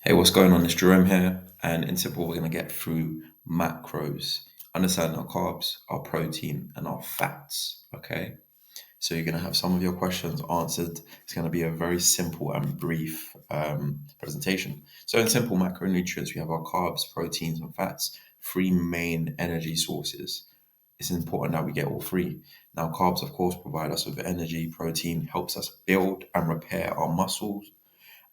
Hey, what's going on? It's Jerome here, and in simple, we're going to get through macros, understand our carbs, our protein, and our fats. Okay, so you're going to have some of your questions answered. It's going to be a very simple and brief presentation. So, in simple macronutrients, we have our carbs, proteins, and fats, three main energy sources. It's important that we get all three. Now, carbs, of course, provide us with energy. Protein helps us build and repair our muscles,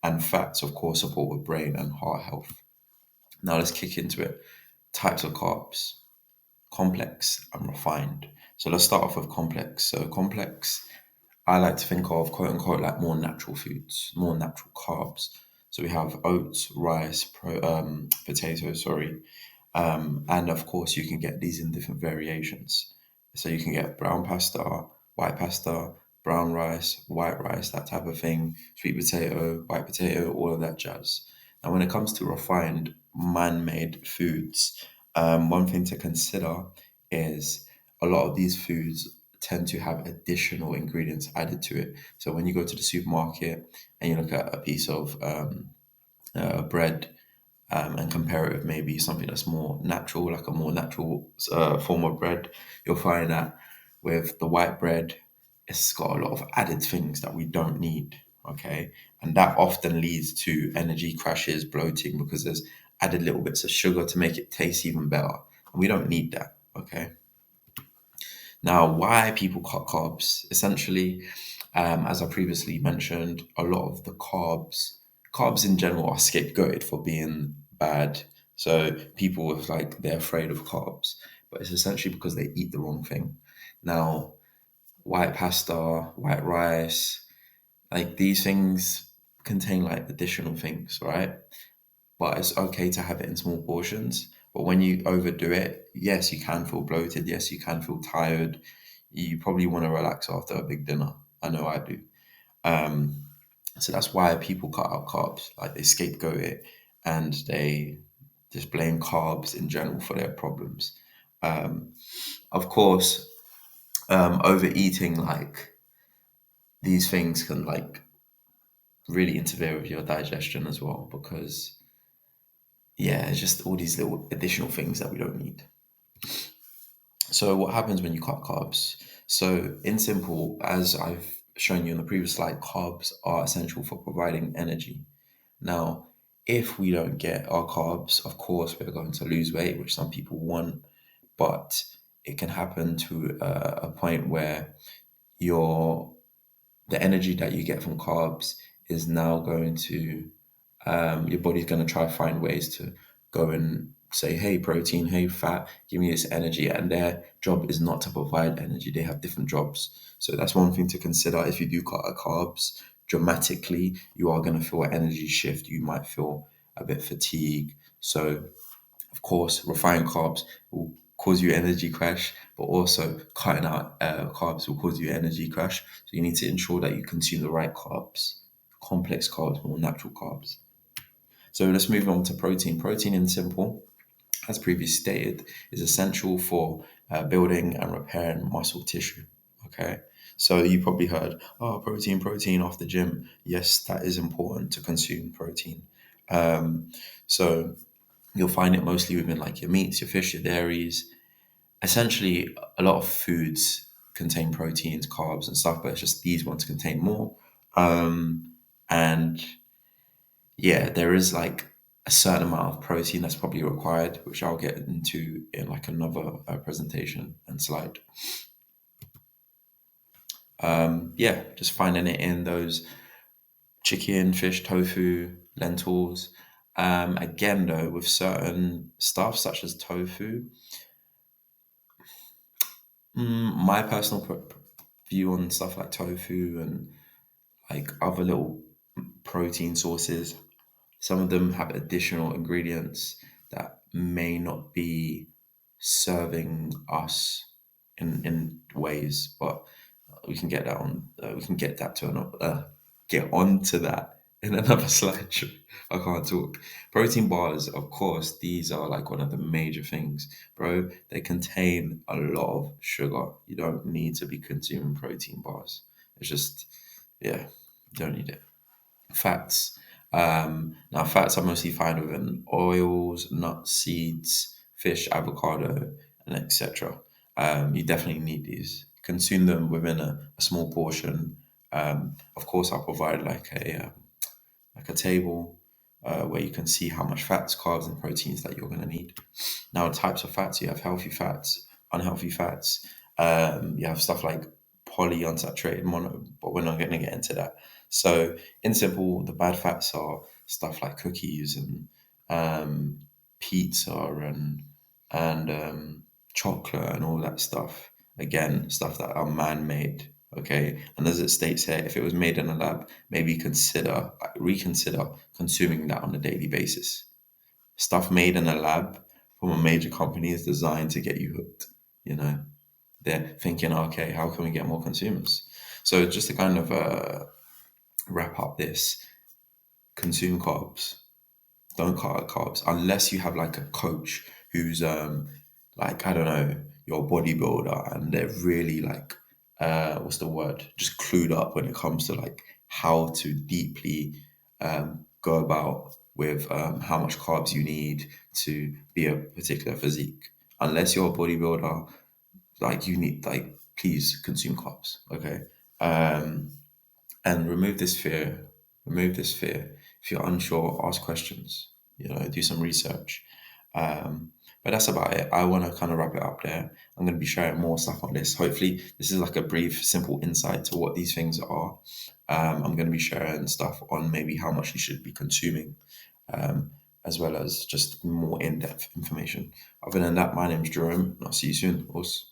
and fats, of course, support with brain and heart health. Now let's kick into it. Types of carbs: complex and refined. So let's start off with complex. So complex, I like to think of quote unquote like more natural foods, more natural carbs. So we have oats, rice, potatoes, sorry, and of course you can get these in different variations. So you can get brown pasta, brown rice, white rice, that type of thing, sweet potato, white potato, all of that jazz. Now, when it comes to refined, man-made foods, one thing to consider is a lot of these foods tend to have additional ingredients added to it. So when you go to the supermarket and you look at a piece of bread, and compare it with maybe something that's more natural, like a more natural form of bread, you'll find that with the white bread, it's got a lot of added things that we don't need. Okay. And that often leads to energy crashes, bloating, because there's added little bits of sugar to make it taste even better. And we don't need that. Okay. Now, why people cut carbs? Essentially, as I previously mentioned, a lot of the carbs in general are scapegoated for being bad. So people with like they're afraid of carbs, but it's essentially because they eat the wrong thing. Now, white pasta, white rice, like these things contain like additional things, right? But it's okay to have it in small portions. But when you overdo it, yes, you can feel bloated. Yes, you can feel tired. You probably want to relax after a big dinner. I know I do. Um, so that's why people cut out carbs. Like they scapegoat it and they just blame carbs in general for their problems. Um, of course, overeating like these things can like really interfere with your digestion as well because yeah, it's just all these little additional things that we don't need. So what happens when you cut carbs? So in simple, as I've shown you in the previous slide, carbs are essential for providing energy. Now, if we don't get our carbs, of course, we're going to lose weight, which some people want, but it can happen to a point where your the energy that you get from carbs is now going to your body's going to try to find ways to go and say, hey, protein, hey, fat, give me this energy. And their job is not to provide energy. They have different jobs. So that's one thing to consider. If you do cut out carbs dramatically, you are going to feel an energy shift. You might feel a bit fatigued. So, of course, refined carbs will cause you energy crash, but also cutting out carbs will cause you energy crash. So you need to ensure that you consume the right carbs, complex carbs, more natural carbs. So let's move on to protein. Protein, in simple, as previously stated, is essential for building and repairing muscle tissue. Okay. So you probably heard, oh, protein off the gym. Yes, that is important to consume protein. Um, so you'll find it mostly within like your meats, your fish, your dairies. Essentially, a lot of foods contain proteins, carbs, and stuff, but it's just these ones contain more. And yeah, there is like a certain amount of protein that's probably required, which I'll get into in like another presentation and slide. Yeah, just finding it in those chicken, fish, tofu, lentils. Again, though, with certain stuff such as tofu, my personal view on stuff like tofu and like other little protein sources, some of them have additional ingredients that may not be serving us in ways, but we can get that on. We can get that to another. Get on to that in another slide. I can't talk. Protein bars, of course, these are like one of the major things, bro. They contain a lot of sugar. You don't need to be consuming protein bars. It's just, yeah, you don't need it. Fats. Now, fats are mostly found within oils, nuts, seeds, fish, avocado, and etc. You definitely need these. Consume them within a small portion. Of course, I'll provide like a table where you can see how much fats, carbs, and proteins that you're going to need. Now, types of fats, you have healthy fats, unhealthy fats. You have stuff like polyunsaturated mono, but we're not going to get into that. So, in simple, the bad fats are stuff like cookies and um, pizza and chocolate and all that stuff. Again, stuff that are man-made. Okay, and as it states here, if it was made in a lab, maybe reconsider consuming that on a daily basis. Stuff made in a lab from a major company is designed to get you hooked. You know, they're thinking, okay, how can we get more consumers? So just to kind of wrap up this, consume carbs. Don't cut out carbs unless you have like a coach who's like, I don't know, your bodybuilder, and they're really like what's the word? Just clued up when it comes to like how to deeply go about with how much carbs you need to be a particular physique. Unless you're a bodybuilder, like you need like please consume carbs, okay? Um, and remove this fear. Remove this fear. If you're unsure, ask questions. You know, do some research. But that's about it. I want to kind of wrap it up there. I'm going to be sharing more stuff on this. Hopefully, this is like a brief, simple insight to what these things are. I'm going to be sharing stuff on maybe how much you should be consuming, um, as well as just more in depth information. Other than that, my name's Jerome, and I'll see you soon. Of course.